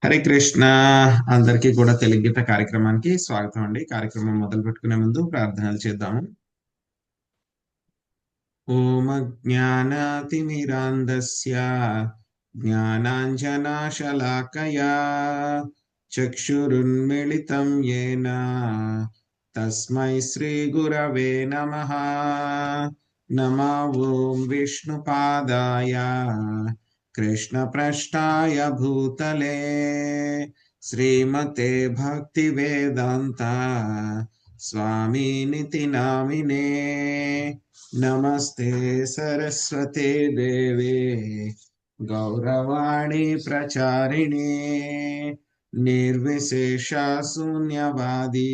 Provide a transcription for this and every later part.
హరే కృష్ణ. అందరికీ కూడా తెలుగు గీత కార్యక్రమానికి స్వాగతం అండి. కార్యక్రమం మొదలు పెట్టుకునే ముందు ప్రార్థనలు చేద్దాము. ఓం అజ్ఞానాతిమిరాంధస్య జ్ఞానాంజనాశలాకయా చక్షురున్మిళితం యేన తస్మై శ్రీ గురవే నమః. నమో ఓం విష్ణుపాదాయ कृष्णप्रष्टाय भूतले श्रीमते भक्तिवेदान्त स्वामिनिति नामिने। नमस्ते सरस्वते देवे गौरवाणी प्रचारिणे निर्विशेषा शून्यवादी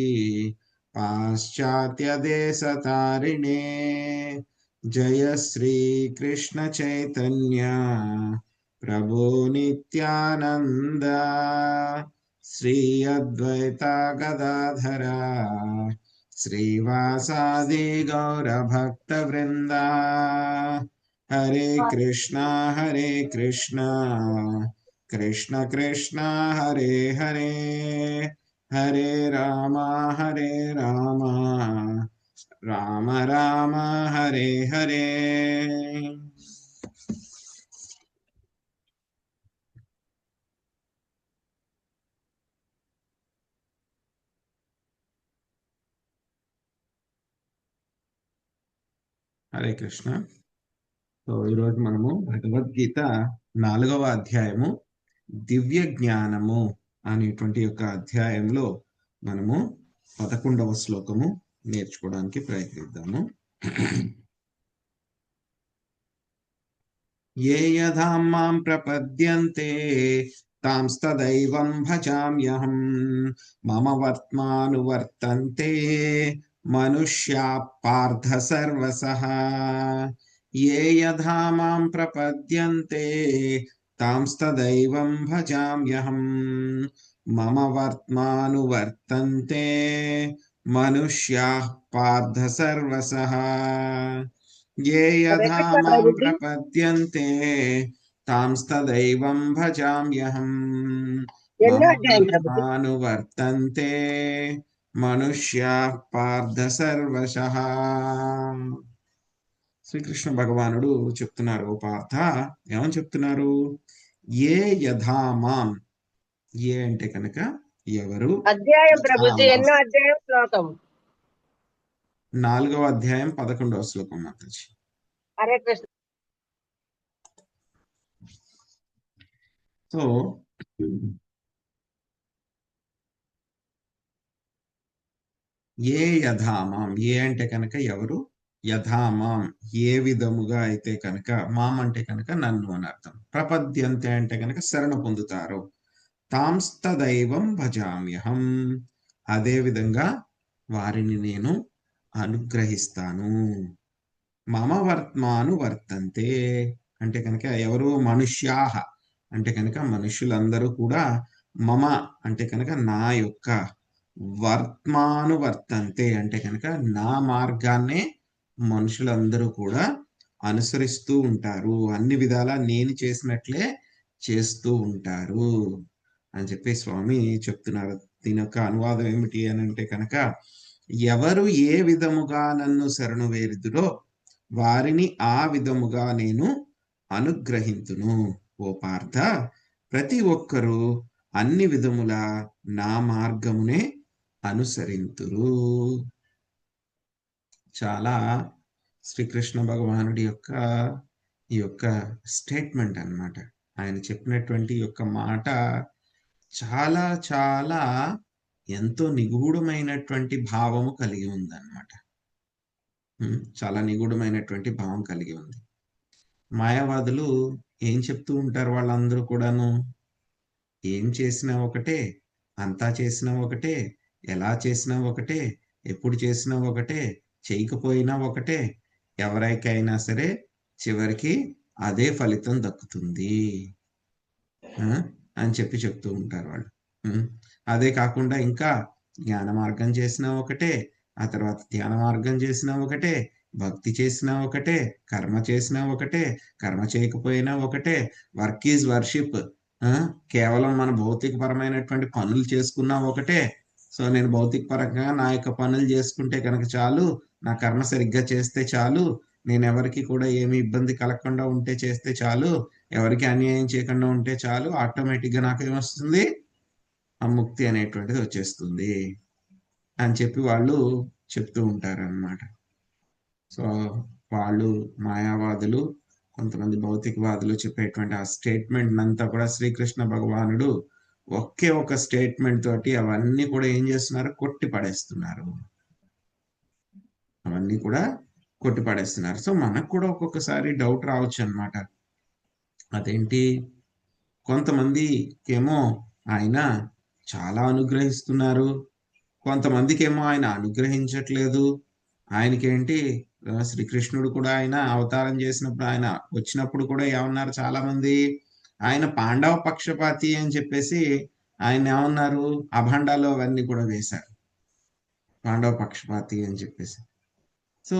पाश्चात्य देशतारिणे। जय श्री कृष्ण चैतन्य प्रभु नित्यानंद श्री अद्वैता गदाधरा श्रीवासादि गौर भक्त वृंदा। हरे कृष्णा कृष्ण कृष्ण हरे हरे हरे राम राम राम हरे हरे। హరే కృష్ణ. సో ఈరోజు మనము భగవద్గీత 4వ అధ్యాయము దివ్య జ్ఞానము అనేటువంటి యొక్క అధ్యాయంలో మనము 11వ శ్లోకము నేర్చుకోవడానికి ప్రయత్నిద్దాము. ఏ యథా మాం ప్రపద్యంతే తాంస్తదైవం భజామ్యహం మమ వర్త్మానువర్తంతే మనుష్యా పార్థ సర్వసః. ఏ యథా మాం ప్రపద్యంతే తాంస్తదైవం భజామ్యహం మమ వర్త్మానువర్తంతే మనుష్యా పార్థ సర్వసః. ये यथा मां प्रपद्यन्ते तांस्तदैवं भजाम्यहम् मम वर्त्मानुवर्तन्ते मनुष्याः पार्थ सर्वशः. శ్రీకృష్ణ భగవానుడు చెప్తున్నారు, ఓ పార్థ ఏమని చెప్తున్నారు? ఏ యథా మాం, ఏ అంటే కనుక ఎవరు, అధ్యాయం ప్రభుజీ ఎన్నో అధ్యాయం శ్లోకం 4వ అధ్యాయం 11వ శ్లోకం మాతాజీ. హరే కృష్ణ. సో ఏ యథామాం, ఏ అంటే కనుక ఎవరు, యథామాం ఏ విధముగా అయితే కనుక, మాం అంటే కనుక నన్ను అని అర్థం, ప్రపద్యంతే అంటే కనుక శరణ పొందుతారు, తాంస్తదైవం భజామ్యహం అదే విధంగా వారిని నేను అనుగ్రహిస్తాను. మమ వర్త్మాను వర్తంతే అంటే కనుక ఎవరు, మనుష్యాహ అంటే కనుక మనుషులందరూ కూడా, మమ అంటే కనుక నా యొక్క, వర్త్మాను వర్తంతే అంటే కనుక నా మార్గాన్నే మనుషులందరూ కూడా అనుసరిస్తూ ఉంటారు, అన్ని విధాలా నేను చేసినట్లే చేస్తూ ఉంటారు అని చెప్పి స్వామి చెప్తున్నారు. దీని యొక్క అనువాదం ఏమిటి అని అంటే కనుక, ఎవరు ఏ విధముగా నన్ను శరణు వేరుదురో వారిని ఆ విధముగా నేను అనుగ్రహింతును. ఓ పార్థ, ప్రతి ఒక్కరూ అన్ని విధముల నా మార్గమునే అనుసరింతురు. చాలా శ్రీకృష్ణ భగవానుడి యొక్క ఈ యొక్క స్టేట్మెంట్ అన్నమాట. ఆయన చెప్పినటువంటి యొక్క మాట చాలా చాలా ఎంతో నిగూఢమైనటువంటి భావము కలిగి ఉందన్నమాట. చాలా నిగూఢమైనటువంటి భావం కలిగి ఉంది. మాయావాదులు ఏం చెప్తూ ఉంటారు? వాళ్ళందరూ కూడాను ఏం చేసినా ఒకటే, అంతా చేసినా ఒకటే, ఎలా చేసినా ఒకటే, ఎప్పుడు చేసినా ఒకటే, చేయకపోయినా ఒకటే, ఎవరికైనా సరే చివరికి అదే ఫలితం దక్కుతుంది అని చెప్పి చెప్తూ ఉంటారు వాళ్ళు. అదే కాకుండా ఇంకా జ్ఞాన మార్గం చేసినా ఒకటే, ఆ తర్వాత ధ్యాన మార్గం చేసినా ఒకటే, భక్తి చేసినా ఒకటే, కర్మ చేసినా ఒకటే, కర్మ చేయకపోయినా ఒకటే, వర్క్ ఈజ్ వర్షిప్, ఆ, కేవలం మన భౌతికపరమైనటువంటి పనులు చేసుకున్నా ఒకటే. సో నేను భౌతిక పరంగా నా యొక్క పనులు చేసుకుంటే కనుక చాలు, నా కర్మ సరిగ్గా చేస్తే చాలు, నేను ఎవరికి కూడా ఏమి ఇబ్బంది కలగకుండా ఉంటే చేస్తే చాలు, ఎవరికి అన్యాయం చేయకుండా ఉంటే చాలు, ఆటోమేటిక్గా నాకు ఏమొస్తుంది, ఆ ముక్తి అనేటువంటిది వచ్చేస్తుంది అని చెప్పి వాళ్ళు చెప్తూ ఉంటారు అన్నమాట. సో వాళ్ళు మాయావాదులు, కొంతమంది భౌతికవాదులు చెప్పేటువంటి ఆ స్టేట్మెంట్ అంతా కూడా శ్రీకృష్ణ భగవానుడు ఒకే ఒక స్టేట్మెంట్ తోటి అవన్నీ కూడా ఏం చేస్తున్నారు, కొట్టి పడేస్తున్నారు. అవన్నీ కూడా కొట్టి పడేస్తున్నారు. సో మనకు కూడా ఒక్కొక్కసారి డౌట్ రావచ్చు అన్నమాట. అదేంటి, కొంతమందికి ఏమో ఆయన చాలా అనుగ్రహిస్తున్నారు, కొంతమందికి ఏమో ఆయన అనుగ్రహించట్లేదు. ఆయనకేంటి, శ్రీకృష్ణుడు కూడా ఆయన అవతారం చేసినప్పుడు, ఆయన వచ్చినప్పుడు కూడా ఏమన్నారు చాలా మంది, ఆయన పాండవ పక్షపాతి అని చెప్పేసి ఆయన ఏమన్నారు, అభండాలు అవన్నీ కూడా వేశారు, పాండవ పక్షపాతి అని చెప్పేసి. సో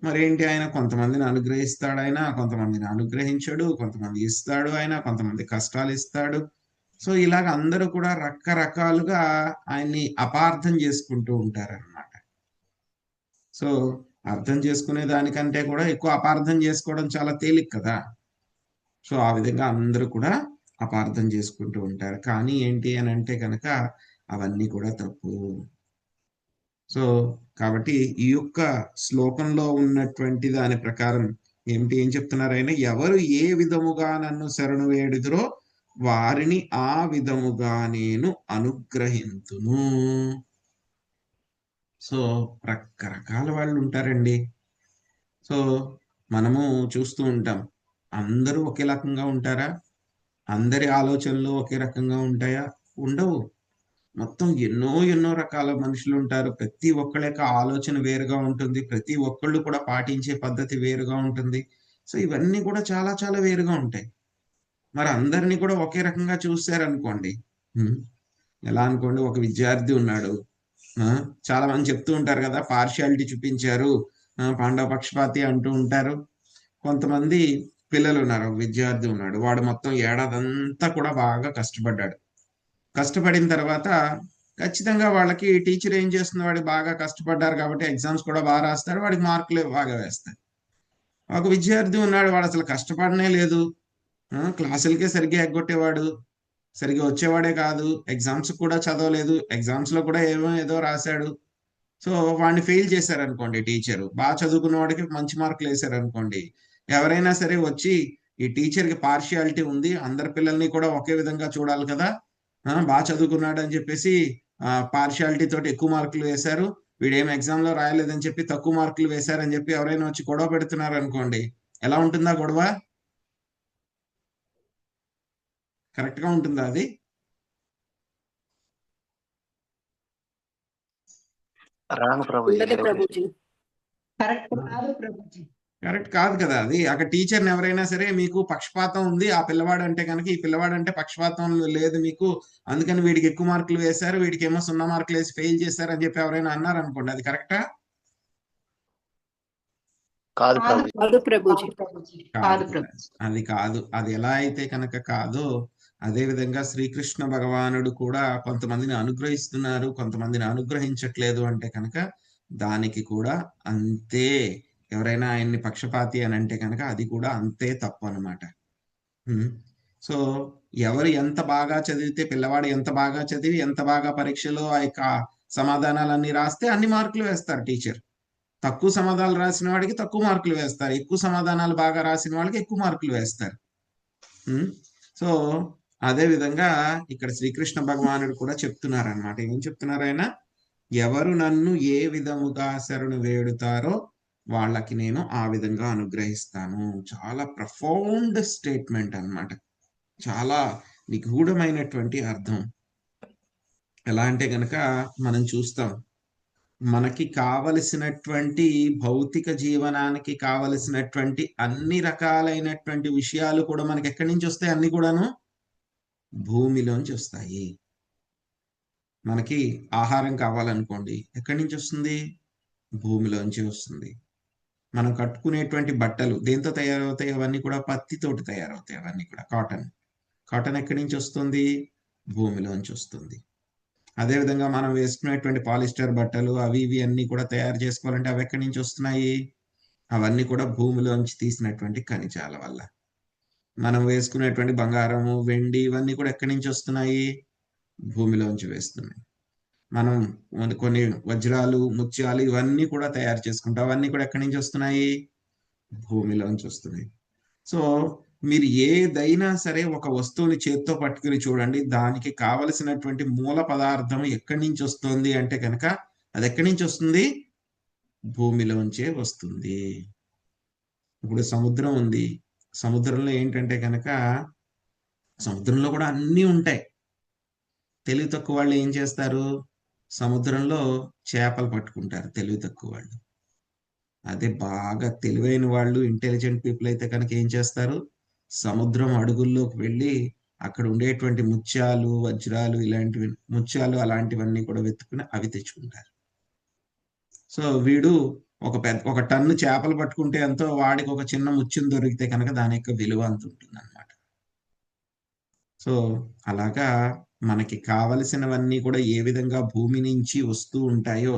మరేంటి, ఆయన కొంతమందిని అనుగ్రహిస్తాడు, ఆయన కొంతమందిని అనుగ్రహించడు, కొంతమంది ఇస్తాడు, ఆయన కొంతమంది కష్టాలు ఇస్తాడు. సో ఇలాగ అందరూ కూడా రకరకాలుగా ఆయన్ని అపార్థం చేసుకుంటూ ఉంటారన్నమాట. సో అర్థం చేసుకునే దానికంటే కూడా ఎక్కువ అపార్థం చేసుకోవడం చాలా తేలిక కదా. సో ఆ విధంగా అందరూ కూడా అపార్థం చేసుకుంటూ ఉంటారు. కానీ ఏంటి అని అంటే కనుక అవన్నీ కూడా తప్పు. సో కాబట్టి ఈ యొక్క శ్లోకంలో ఉన్నటువంటి దాని ప్రకారం ఏం చెప్తున్నారు ఆయన, ఎవరు ఏ విధముగా నన్ను శరణు వేడుదురో వారిని ఆ విధముగా నేను అనుగ్రహింతును. సో రకరకాల వాళ్ళు ఉంటారండి. సో మనము చూస్తూ ఉంటాం, అందరూ ఒకే రకంగా ఉంటారా, అందరి ఆలోచనలు ఒకే రకంగా ఉంటాయా, ఉండవు. మొత్తం ఎన్నో ఎన్నో రకాల మనుషులు ఉంటారు, ప్రతి ఒక్కళ్ళ యొక్క ఆలోచన వేరుగా ఉంటుంది, ప్రతి ఒక్కళ్ళు కూడా పాటించే పద్ధతి వేరుగా ఉంటుంది. సో ఇవన్నీ కూడా చాలా చాలా వేరుగా ఉంటాయి. మరి అందరినీ కూడా ఒకే రకంగా చూశారనుకోండి, హ్మ్, ఎలా అనుకోండి, ఒక విద్యార్థి ఉన్నాడు, ఆ, చాలా మంది చెప్తూ ఉంటారు కదా, పార్షియాలిటీ చూపించారు, పాండవ పక్షపాతి అంటూ ఉంటారు. కొంతమంది పిల్లలు ఉన్నారు, ఒక విద్యార్థి ఉన్నాడు, వాడు మొత్తం ఏడాదంతా కూడా బాగా కష్టపడ్డాడు. కష్టపడిన తర్వాత ఖచ్చితంగా వాళ్ళకి టీచర్ ఏం చేస్తుంది, వాడికి బాగా కష్టపడ్డారు కాబట్టి ఎగ్జామ్స్ కూడా బాగా రాస్తారు, వాడికి మార్కులు బాగా వేస్తారు. ఒక విద్యార్థి ఉన్నాడు, వాడు అసలు కష్టపడనే లేదు, క్లాసులకే సరిగ్గా ఎగ్గొట్టేవాడు, సరిగ్గా వచ్చేవాడే కాదు, ఎగ్జామ్స్ కూడా చదవలేదు, ఎగ్జామ్స్ లో కూడా ఏదో రాశాడు. సో వాడిని ఫెయిల్ చేశారనుకోండి టీచరు, బాగా చదువుకున్న వాడికి మంచి మార్కులు వేశారనుకోండి, ఎవరైనా సరే వచ్చి ఈ టీచర్ కి పార్షియాలిటీ ఉంది, అందరి పిల్లల్ని కూడా ఒకే విధంగా చూడాలి కదా, బాగా చదువుకున్నాడు అని చెప్పేసి పార్షియాలిటీ తోటి ఎక్కువ మార్కులు వేశారు, వీడేం ఎగ్జామ్ లో రాయలేదని చెప్పి తక్కువ మార్కులు వేశారని చెప్పి ఎవరైనా వచ్చి గొడవ పెడుతున్నారు అనుకోండి, ఎలా ఉంటుందా గొడవ, కరెక్ట్ గా ఉంటుందా అది? రాంగ్ ప్రభుజీ, ఉండదు హరే కృష్ణ. ప్రభుజీ. కరెక్ట్ కాదు ప్రభుజీ. కరెక్ట్ కాదు కదా అది. అక్కడ టీచర్ని ఎవరైనా సరే, మీకు పక్షపాతం ఉంది ఆ పిల్లవాడు అంటే కనుక, ఈ పిల్లవాడు అంటే పక్షపాతం లేదు మీకు, అందుకని వీడికి ఎక్కువ మార్కులు వేశారు, వీడికి ఏమో 0 మార్కులు వేసి ఫెయిల్ చేశారు అని చెప్పి ఎవరైనా అన్నారు అనుకోండి, అది కరెక్టా? కాదు ప్రభుజీ. కాదు ప్రభుజీ. కాదు ప్రభుజీ. అది కాదు. అది ఎలా అయితే కనుక కాదో, అదే విధంగా శ్రీకృష్ణ భగవానుడు కూడా కొంతమందిని అనుగ్రహిస్తున్నారు, కొంతమందిని అనుగ్రహించట్లేదు అంటే కనుక దానికి కూడా అంతే. ఎవరైనా ఆయన్ని పక్షపాతి అని అంటే కనుక అది కూడా అంతే తప్పు అనమాట. సో ఎవరు ఎంత బాగా చదివితే, పిల్లవాడు ఎంత బాగా చదివి ఎంత బాగా పరీక్షలో ఆ యొక్క సమాధానాలన్నీ రాస్తే అన్ని మార్కులు వేస్తారు టీచర్. తక్కువ సమాధానాలు రాసిన వాడికి తక్కువ మార్కులు వేస్తారు, ఎక్కువ సమాధానాలు బాగా రాసిన వాళ్ళకి ఎక్కువ మార్కులు వేస్తారు. సో అదే విధంగా ఇక్కడ శ్రీకృష్ణ భగవానుడు కూడా చెప్తున్నారు అనమాట. ఏం చెప్తున్నారు ఆయన, ఎవరు నన్ను ఏ విధముగా శరణు వేడుతారో వాళ్ళకి నేను ఆ విధంగా అనుగ్రహిస్తాను. చాలా ప్రఫౌండ్ స్టేట్మెంట్ అన్నమాట, చాలా నిగూఢమైనటువంటి అర్థం. ఎలా అంటే గనక మనం చూస్తాం, మనకి కావలసినటువంటి భౌతిక జీవనానికి కావలసినటువంటి అన్ని రకాలైనటువంటి విషయాలు కూడా మనకి ఎక్కడి నుంచి వస్తాయి, అన్ని కూడాను భూమిలోంచి వస్తాయి. మనకి ఆహారం కావాలనుకోండి, ఎక్కడి నుంచి వస్తుంది, భూమిలోంచి వస్తుంది. మనం కట్టుకునేటువంటి బట్టలు దేంతో తయారవుతాయి, అవన్నీ కూడా పత్తితోటి తయారవుతాయి, అవన్నీ కూడా కాటన్. కాటన్ ఎక్కడి నుంచి వస్తుంది? భూమిలోంచి వస్తుంది. అదేవిధంగా మనం వేసుకునేటువంటి పాలిస్టర్ బట్టలు అవి ఇవి అన్నీ కూడా తయారు చేసుకోవాలంటే అవి ఎక్కడి నుంచి వస్తున్నాయి? అవన్నీ కూడా భూమిలోంచి తీసినటువంటి ఖనిజాల వల్ల. మనం వేసుకునేటువంటి బంగారము, వెండి ఇవన్నీ కూడా ఎక్కడి నుంచి వస్తున్నాయి? భూమిలోంచి వేస్తున్నాయి. మనం కొన్ని వజ్రాలు, ముత్యాలు ఇవన్నీ కూడా తయారు చేసుకుంటాం. అవన్నీ కూడా ఎక్కడి నుంచి వస్తున్నాయి? భూమిలోంచి వస్తున్నాయి. సో మీరు ఏదైనా సరే ఒక వస్తువుని చేత్తో పట్టుకుని చూడండి, దానికి కావలసినటువంటి మూల పదార్థం ఎక్కడి నుంచి వస్తుంది అంటే కనుక అది ఎక్కడి నుంచి వస్తుంది? భూమిలోంచే వస్తుంది. ఇప్పుడు సముద్రం ఉంది. సముద్రంలో ఏంటంటే కనుక సముద్రంలో కూడా అన్నీ ఉంటాయి. తెలివి తక్కువ వాళ్ళు ఏం చేస్తారు? సముద్రంలో చేపలు పట్టుకుంటారు తెలివి తక్కువ వాళ్ళు. అదే బాగా తెలివైన వాళ్ళు, ఇంటెలిజెంట్ పీపుల్ అయితే కనుక ఏం చేస్తారు? సముద్రం అడుగుల్లోకి వెళ్ళి అక్కడ ఉండేటువంటి ముత్యాలు, వజ్రాలు ఇలాంటివి, ముత్యాలు అలాంటివన్నీ కూడా వెతుకుని అవి తెచ్చుకుంటారు. సో వీడు ఒక టన్ను చేపలు పట్టుకుంటే ఎంతో, వాడికి ఒక చిన్న ముత్యం దొరికితే కనుక దాని యొక్క విలువ అంత ఉంటుంది అనమాట. సో అలాగా మనకి కావలసినవన్నీ కూడా ఏ విధంగా భూమి నుంచి వస్తూ ఉంటాయో,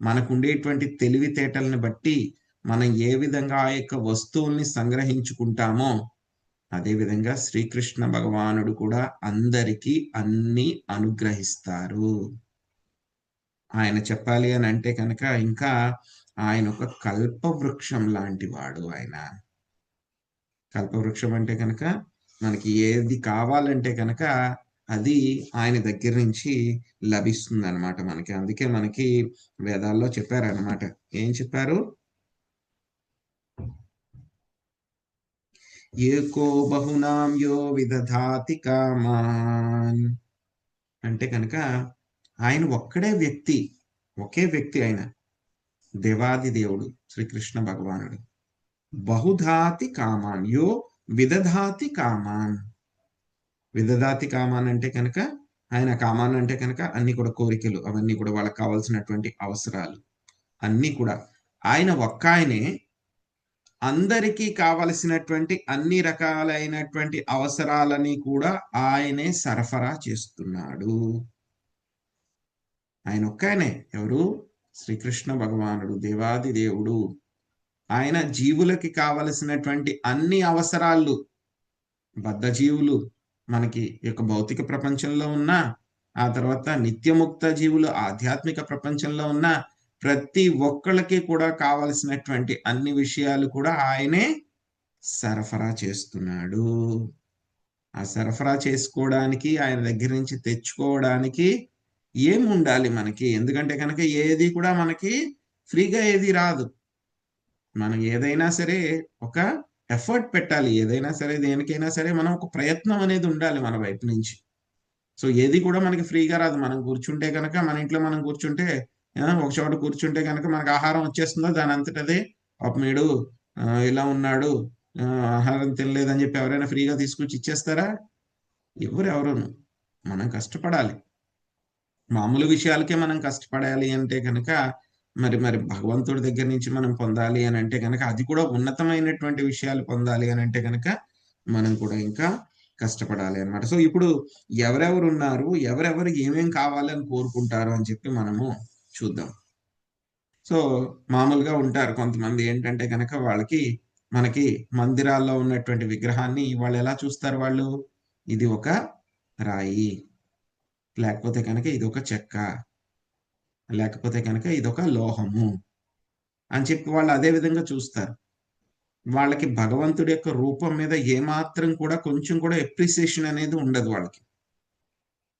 మనకు ఉండేటువంటి తెలివితేటల్ని బట్టి మనం ఏ విధంగా ఆ యొక్క వస్తువుల్ని సంగ్రహించుకుంటామో, అదేవిధంగా శ్రీకృష్ణ భగవానుడు కూడా అందరికీ అన్ని అనుగ్రహిస్తారు. ఆయన చెప్పాలి అని అంటే కనుక ఇంకా ఆయన ఒక కల్పవృక్షం లాంటి వాడు. ఆయన కల్పవృక్షం అంటే కనుక మనకి ఏది కావాలంటే కనుక అది ఆయన దగ్గర నుంచి లభిస్తుంది అనమాట మనకి. అందుకే మనకి వేదాల్లో చెప్పారనమాట. ఏం చెప్పారు? ఏకో బహునాం యో విదధాతి కామాన్ అంటే కనుక ఆయన ఒక్కడే వ్యక్తి, ఒకే వ్యక్తి. ఆయన దేవాది దేవుడు శ్రీకృష్ణ భగవానుడు. బహుధాతి కామాన్ యో విదధాతి కామాన్. విదధాతి కామాన్ అంటే కనుక ఆయన కామాన్ అంటే కనుక అన్ని కూడా కోరికలు, అవన్నీ కూడా వాళ్ళకి కావాల్సినటువంటి అవసరాలు అన్నీ కూడా ఆయన ఒక్క ఆయనే అందరికీ కావలసినటువంటి అన్ని రకాలైనటువంటి అవసరాలని కూడా ఆయనే సరఫరా చేస్తున్నాడు. ఆయన ఒక్కనే. ఎవరు? శ్రీకృష్ణ భగవానుడు, దేవాది దేవుడు. ఆయన జీవులకి కావలసినటువంటి అన్ని అవసరాలు, బద్ధజీవులు మనకి యొక్క భౌతిక ప్రపంచంలో ఉన్న, ఆ తర్వాత నిత్యముక్త జీవులు ఆధ్యాత్మిక ప్రపంచంలో ఉన్న ప్రతి ఒక్కళ్ళకి కూడా కావలసినటువంటి అన్ని విషయాలు కూడా ఆయనే సరఫరా చేస్తున్నాడు. ఆ సరఫరా చేసుకోవడానికి, ఆయన దగ్గర నుంచి తెచ్చుకోవడానికి ఏం ఉండాలి మనకి? ఎందుకంటే కనుక ఏది కూడా మనకి ఫ్రీగా ఏది రాదు. మనం ఏదైనా సరే ఒక ఎఫర్ట్ పెట్టాలి. ఏదైనా సరే, దేనికైనా సరే మనం ఒక ప్రయత్నం అనేది ఉండాలి మన వైపు నుంచి. సో ఏది కూడా మనకి ఫ్రీగా రాదు. మనం కూర్చుంటే కనుక, మన ఇంట్లో మనం కూర్చుంటే, ఒక చోట కూర్చుంటే కనుక మనకు ఆహారం వచ్చేస్తుందో దాని అంతటదే. వీడు ఇలా ఉన్నాడు, ఆహారం తినలేదని చెప్పి ఎవరైనా ఫ్రీగా తీసుకొచ్చి ఇచ్చేస్తారా? ఎవరును. మనం కష్టపడాలి. మామూలు విషయాలకే మనం కష్టపడాలి అంటే కనుక మరి భగవంతుడి దగ్గర నుంచి మనం పొందాలి అని అంటే కనుక, అది కూడా ఉన్నతమైనటువంటి విషయాలు పొందాలి అని అంటే కనుక మనం కూడా ఇంకా కష్టపడాలి అన్నమాట. సో ఇప్పుడు ఎవరెవరు ఉన్నారు, ఎవరెవరు ఏమేం కావాలని కోరుకుంటారు అని చెప్పి మనము చూద్దాం. సో మామూలుగా ఉంటారు కొంతమంది ఏంటంటే కనుక, వాళ్ళకి మనకి మందిరాల్లో ఉన్నటువంటి విగ్రహాన్ని వాళ్ళు ఎలా చూస్తారు? వాళ్ళు ఇది ఒక రాయి, లేకపోతే కనుక ఇది ఒక చెక్క, లేకపోతే కనుక ఇదొక లోహము అని చెప్పి వాళ్ళు అదే విధంగా చూస్తారు. వాళ్ళకి భగవంతుడి యొక్క రూపం మీద ఏమాత్రం కూడా కొంచెం కూడా ఎప్రిసియేషన్ అనేది ఉండదు వాళ్ళకి.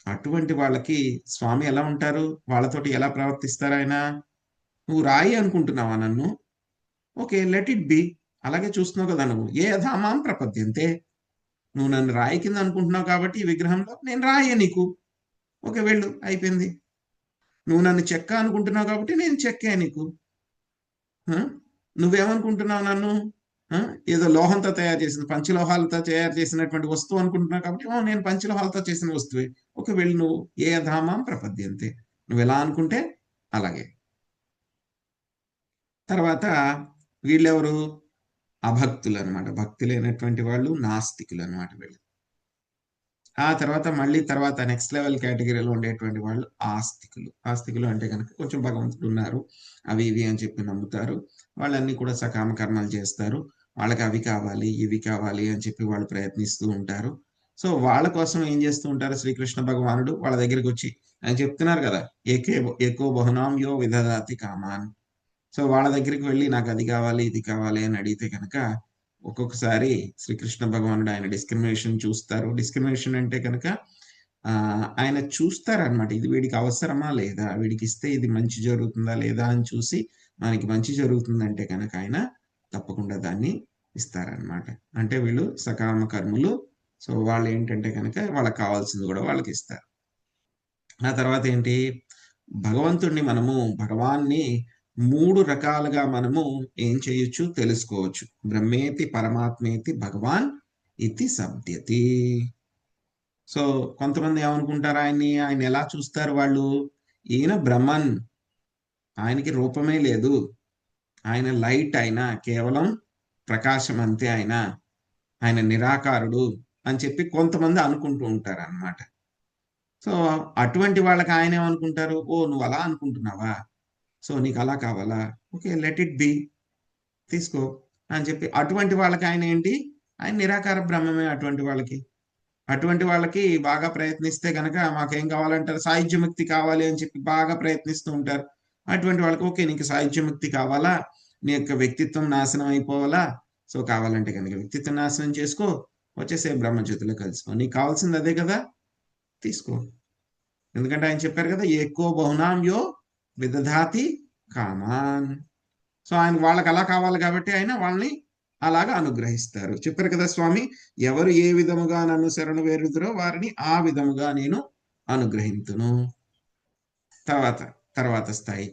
అటువంటి వాళ్ళకి స్వామి ఎలా ఉంటారు? వాళ్ళతోటి ఎలా ప్రవర్తిస్తారు ఆయన? నువ్వు రాయి అనుకుంటున్నావా నన్ను? Okay, let it be. అలాగే చూస్తున్నావు కదా నువ్వు. ఏ యథామాం ప్రపద్యంతే. నువ్వు నన్ను రాయి కింద అనుకుంటున్నావు కాబట్టి ఈ విగ్రహంలో నేను రాయే నీకు. ఓకే, వెళ్ళు, అయిపోయింది. నువ్వు నన్ను చెక్క అనుకుంటున్నావు కాబట్టి నేను చెక్కే నీకు. నువ్వేమనుకుంటున్నావు నన్ను? ఏదో లోహంతో తయారు చేసిన, పంచలోహాలతో తయారు చేసినటువంటి వస్తువు అనుకుంటున్నావు కాబట్టి నేను పంచలోహాలతో చేసిన వస్తువే. ఓకే, వెళ్ళి నువ్వు ఏ ధామాం ప్రపద్యంతే. నువ్వు ఎలా అనుకుంటే అలాగే. తర్వాత వీళ్ళెవరు? అభక్తులు అనమాట. భక్తి లేనటువంటి వాళ్ళు నాస్తికులు అనమాట వీళ్ళు. ఆ తర్వాత మళ్ళీ తర్వాత నెక్స్ట్ లెవెల్ కేటగిరీలో ఉండేటువంటి వాళ్ళు ఆస్తికులు. ఆస్తికులు అంటే కనుక కొంచెం భగవంతుడు ఉన్నారు, అవి ఇవి అని చెప్పి నమ్ముతారు. వాళ్ళన్నీ కూడా సకామ కర్మలు చేస్తారు. వాళ్ళకి అవి కావాలి, ఇవి కావాలి అని చెప్పి వాళ్ళు ప్రయత్నిస్తూ ఉంటారు. సో వాళ్ళ కోసం ఏం చేస్తూ ఉంటారు శ్రీకృష్ణ భగవానుడు వాళ్ళ దగ్గరికి వచ్చి ఆయన చెప్తున్నారు కదా, ఏకో బహునాం యో విదదాతి కామాన్. సో వాళ్ళ దగ్గరికి వెళ్ళి నాకు అది కావాలి, ఇది కావాలి అని అడిగితే కనుక ఒక్కొక్కసారి శ్రీకృష్ణ భగవానుడు ఆయన డిస్క్రిమినేషన్ చూస్తారు. డిస్క్రిమినేషన్ అంటే కనుక ఆయన చూస్తారనమాట. ఇది వీడికి అవసరమా లేదా, వీడికి ఇస్తే ఇది మంచి జరుగుతుందా లేదా అని చూసి మనకి మంచి జరుగుతుందంటే కనుక ఆయన తప్పకుండా దాన్ని ఇస్తారనమాట. అంటే వీళ్ళు సకామ కర్ములు. సో వాళ్ళు ఏంటంటే కనుక వాళ్ళకి కావాల్సింది కూడా వాళ్ళకి ఇస్తారు. ఆ తర్వాత ఏంటి, భగవంతుణ్ణి మనము భగవాన్ని 3 రకాలుగా మనము ఏం చేయొచ్చు తెలుసుకోవచ్చు. బ్రహ్మేతి పరమాత్మేతి భగవాన్ ఇతి సబ్ద్యతి. సో కొంతమంది ఏమనుకుంటారు ఆయన ఎలా చూస్తారు వాళ్ళు, ఈయన బ్రహ్మన్, ఆయనకి రూపమే లేదు, ఆయన లైట్, ఆయన కేవలం ప్రకాశం అంతే, ఆయన నిరాకారుడు అని చెప్పి కొంతమంది అనుకుంటూ ఉంటారు అన్నమాట. సో అటువంటి వాళ్ళకి ఆయన ఏమనుకుంటారు, ఓ నువ్వు అలా అనుకుంటున్నావా, సో నీకు అలా కావాలా, ఓకే లెట్ ఇట్ బి, తీసుకో అని చెప్పి అటువంటి వాళ్ళకి ఆయన ఏంటి, ఆయన నిరాకార బ్రహ్మమే. అటువంటి వాళ్ళకి బాగా ప్రయత్నిస్తే గనక మాకేం కావాలంటారు, సాయుధ్యముక్తి కావాలి అని చెప్పి బాగా ప్రయత్నిస్తూ ఉంటారు. అటువంటి వాళ్ళకి ఓకే నీకు సాయుధ్యముక్తి కావాలా, నీ యొక్క వ్యక్తిత్వం నాశనం అయిపోవాలా, సో కావాలంటే కనుక వ్యక్తిత్వం నాశనం చేసుకో, వచ్చేసే బ్రహ్మజ్యోతిలో కలుసుకో, నీకు కావాల్సింది అదే కదా, తీసుకో. ఎందుకంటే ఆయన చెప్పారు కదా, ఎక్కువ బహునాం యో విదధాతి కామాన్. సో ఆయన వాళ్ళకి అలా కావాలి కాబట్టి ఆయన వాళ్ళని అలాగా అనుగ్రహిస్తారు. చెప్పారు కదా స్వామి, ఎవరు ఏ విధముగా నన్ను శరణు వేరుదురో వారిని ఆ విధముగా నేను అనుగ్రహింతును. తర్వాత స్థాయి,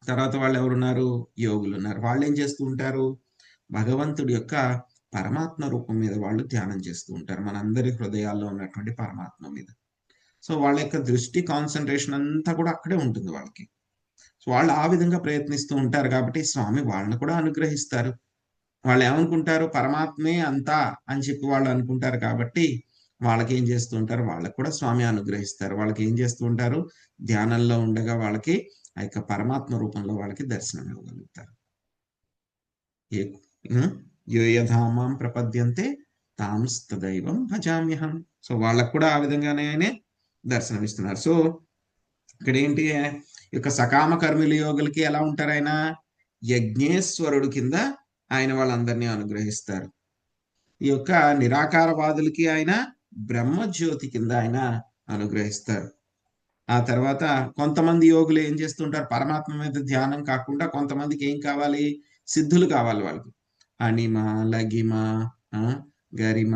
తర్వాత వాళ్ళు ఎవరున్నారు, యోగులు ఉన్నారు. వాళ్ళు ఏం చేస్తూ ఉంటారు, భగవంతుడి యొక్క పరమాత్మ రూపం మీద వాళ్ళు ధ్యానం చేస్తూ ఉంటారు, మనందరి హృదయాల్లో ఉన్నటువంటి పరమాత్మ మీద. సో వాళ్ళ యొక్క దృష్టి కాన్సన్ట్రేషన్ అంతా కూడా అక్కడే ఉంటుంది వాళ్ళకి. సో వాళ్ళు ఆ విధంగా ప్రయత్నిస్తూ ఉంటారు కాబట్టి స్వామి వాళ్ళని కూడా అనుగ్రహిస్తారు. వాళ్ళు ఏమనుకుంటారు, పరమాత్మే అంతా అని చెప్పి వాళ్ళు అనుకుంటారు కాబట్టి వాళ్ళకి ఏం చేస్తూ ఉంటారు, వాళ్ళకి కూడా స్వామి అనుగ్రహిస్తారు. వాళ్ళకి ఏం చేస్తూ ఉంటారు, ధ్యానంలో ఉండగా వాళ్ళకి ఆ యొక్క పరమాత్మ రూపంలో వాళ్ళకి దర్శనం ఇవ్వగలుగుతారు. యో యథామాం ప్రపద్యంతే తాం తదైవం భజామ్యహం. సో వాళ్ళకు కూడా ఆ విధంగానే ఆయనే దర్శనం ఇస్తున్నారు. సో ఇక్కడ ఏంటి, ఈ యొక్క సకామ కర్మిల యోగులకి ఎలా ఉంటారు, ఆయన యజ్ఞేశ్వరుడు కింద ఆయన వాళ్ళందరినీ అనుగ్రహిస్తారు. ఈ యొక్క నిరాకారవాదులకి ఆయన బ్రహ్మజ్యోతి కింద ఆయన అనుగ్రహిస్తారు. ఆ తర్వాత కొంతమంది యోగులు ఏం చేస్తుంటారు, పరమాత్మ మీద ధ్యానం కాకుండా కొంతమందికి ఏం కావాలి, సిద్ధులు కావాలి వాళ్ళకి, అణిమ, లగిమ, గరిమ,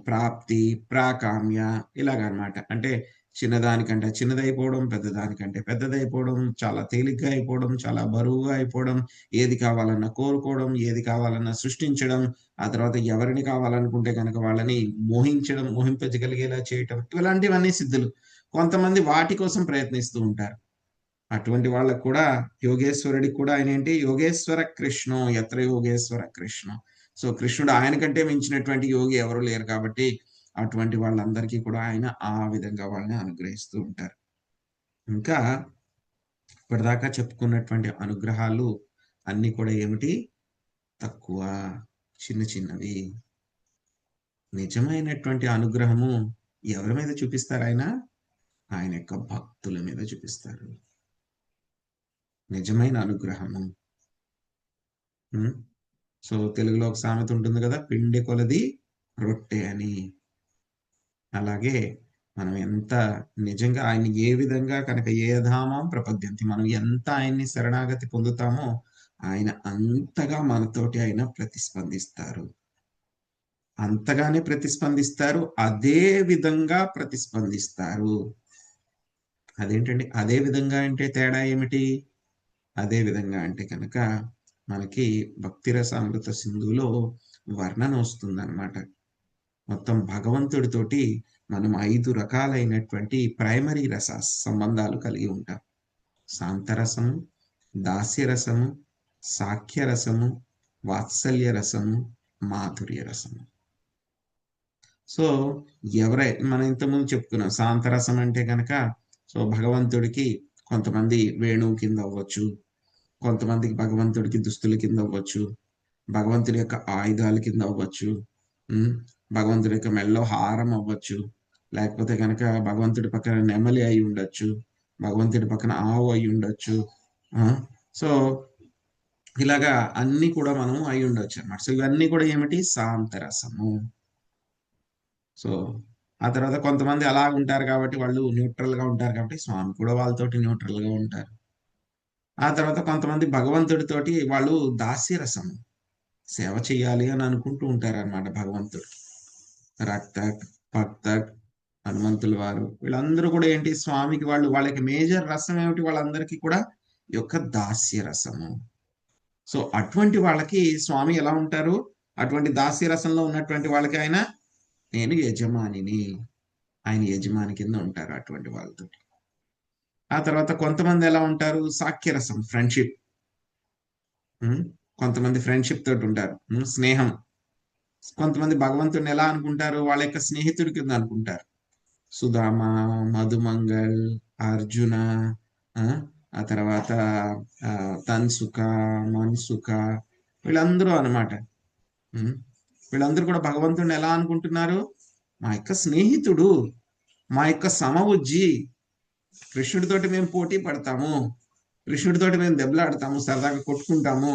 ప్రాప్తి, ప్రాకామ్య, ఇలాగనమాట. అంటే చిన్నదానికంటే చిన్నదైపోవడం, పెద్దదానికంటే పెద్దదైపోవడం, చాలా తేలిగ్గా అయిపోవడం, చాలా బరువుగా అయిపోవడం, ఏది కావాలన్నా కోరుకోవడం, ఏది కావాలన్నా సృష్టించడం, ఆ తర్వాత ఎవరిని కావాలనుకుంటే కనుక వాళ్ళని మోహించడం, మోహింపజగలిగేలా చేయటం, ఇలాంటివన్నీ సిద్ధులు. కొంతమంది వాటి కోసం ప్రయత్నిస్తూ ఉంటారు. అటువంటి వాళ్ళకు కూడా యోగేశ్వరుడికి కూడా ఆయన ఏంటి, యోగేశ్వర కృష్ణో యత్ర యోగేశ్వర కృష్ణ. సో కృష్ణుడు ఆయన కంటే మించినటువంటి యోగి ఎవరు లేరు కాబట్టి అటువంటి వాళ్ళందరికీ కూడా ఆయన ఆ విధంగా వాళ్ళని అనుగ్రహిస్తూ ఉంటారు. ఇంకా ఇప్పటిదాకా చెప్పుకున్నటువంటి అనుగ్రహాలు అన్ని కూడా ఏమిటి, తక్కువ, చిన్నవి. నిజమైనటువంటి అనుగ్రహము ఎవరి మీద చూపిస్తారు, ఆయన యొక్క భక్తుల మీద చూపిస్తారు నిజమైన అనుగ్రహము. సో తెలుగులో ఒక సామెత ఉంటుంది కదా, పిండి కొలది రొట్టె అని. అలాగే మనం ఎంత నిజంగా ఆయన ఏ విధంగా కనుక ఏ ధామం ప్రపద్యంతి, మనం ఎంత ఆయన్ని శరణాగతి పొందుతామో ఆయన అంతగా మనతోటి ఆయన ప్రతిస్పందిస్తారు. అంతగానే ప్రతిస్పందిస్తారు, అదే విధంగా ప్రతిస్పందిస్తారు. అదేంటండి అదే విధంగా అంటే తేడా ఏమిటి, అదే విధంగా అంటే కనుక మనకి భక్తిరసామృత సింధులో వర్ణన వస్తుందన్నమాట. మొత్తం భగవంతుడితోటి మనం 5 రకాలైనటువంటి ప్రైమరీ రస సంబంధాలు కలిగి ఉంటాం. శాంతరసము, దాస్యరసము, సాఖ్యరసము, వాత్సల్య రసము, మాధుర్య రసము. సో మనం ఇంతకుముందు చెప్పుకున్నాం శాంతరసం అంటే కనుక సో భగవంతుడికి కొంతమంది వేణువు కింద అవ్వచ్చు, కొంతమందికి భగవంతుడికి దుస్తుల కింద అవ్వచ్చు, భగవంతుడి యొక్క ఆయుధాల కింద అవ్వచ్చు, భగవంతుడి యొక్క మెల్లో హారం అవ్వచ్చు, లేకపోతే కనుక భగవంతుడి పక్కన నెమలి అయి ఉండొచ్చు, భగవంతుడి పక్కన ఆవు అయి ఉండొచ్చు. సో ఇలాగా అన్ని కూడా మనం అయి ఉండొచ్చు అన్నమాట. సో ఇవన్నీ కూడా ఏమిటి? శాంతరసము. సో ఆ తర్వాత కొంతమంది అలా ఉంటారు కాబట్టి వాళ్ళు న్యూట్రల్ గా ఉంటారు కాబట్టి స్వామి కూడా వాళ్ళతోటి న్యూట్రల్ గా ఉంటారు. ఆ తర్వాత కొంతమంది భగవంతుడితోటి వాళ్ళు దాస్యరసము, సేవ చేయాలి అని అనుకుంటూ ఉంటారు అనమాట భగవంతుడు. రక్తక్, భక్తక్, హనుమంతుల వారు వీళ్ళందరూ కూడా ఏంటి? స్వామికి వాళ్ళకి మేజర్ రసం ఏమిటి? వాళ్ళందరికీ కూడా ఈ యొక్క దాస్య రసము. సో అటువంటి వాళ్ళకి స్వామి ఎలా ఉంటారు? అటువంటి దాస్య రసంలో ఉన్నటువంటి వాళ్ళకి ఆయన నేను యజమానిని, ఆయన యజమాని కింద ఉంటారు అటువంటి వాళ్ళతో. ఆ తర్వాత కొంతమంది ఎలా ఉంటారు? సాఖ్యరసం, ఫ్రెండ్షిప్. కొంతమంది ఫ్రెండ్షిప్ తోటి ఉంటారు, స్నేహం. కొంతమంది భగవంతుడిని ఎలా అనుకుంటారు? వాళ్ళ యొక్క స్నేహితుడి కింద అనుకుంటారు. సుధామ, మధుమంగల్, అర్జున, ఆ తర్వాత తన్సుక, మన్సుక, వీళ్ళందరూ అనమాట. వీళ్ళందరూ కూడా భగవంతుడిని ఎలా అనుకుంటున్నారు? మా యొక్క స్నేహితుడు, మా యొక్క సమవుజ్జి. కృష్ణుడితోటి మేము పోటీ పడతాము, కృష్ణుడితోటి మేము దెబ్బలాడతాము, సరదాగా కొట్టుకుంటాము,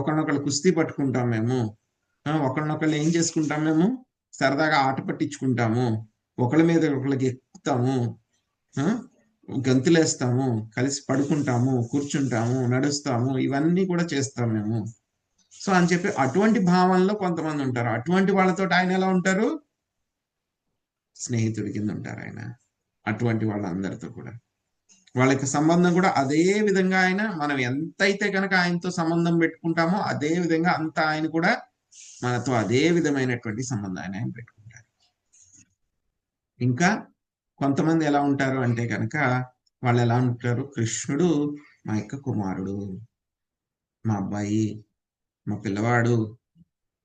ఒకరినొకళ్ళు కుస్తీ పట్టుకుంటాం మేము, ఒకరినొకళ్ళు ఏం చేసుకుంటాం మేము? సరదాగా ఆట పట్టించుకుంటాము, ఒకళ్ళ మీద ఒకళ్ళకి ఎక్కుతాము, గంతులేస్తాము, కలిసి పడుకుంటాము, కూర్చుంటాము, నడుస్తాము, ఇవన్నీ కూడా చేస్తాం మేము. సో అని చెప్పి అటువంటి భావనలో కొంతమంది ఉంటారు. అటువంటి వాళ్ళతో ఆయన ఎలా ఉంటారు? స్నేహితుడి కింద ఉంటారు ఆయన. అటువంటి వాళ్ళందరితో కూడా వాళ్ళ యొక్క సంబంధం కూడా అదే విధంగా ఆయన, మనం ఎంతైతే కనుక ఆయనతో సంబంధం పెట్టుకుంటామో అదే విధంగా అంత ఆయన కూడా మనతో అదే విధమైనటువంటి సంబంధాన్ని ఆయన పెట్టుకుంటారు. ఇంకా కొంతమంది ఎలా ఉంటారు అంటే కనుక వాళ్ళు ఎలా ఉంటారు? కృష్ణుడు మా యొక్క కుమారుడు, మా అబ్బాయి, మా పిల్లవాడు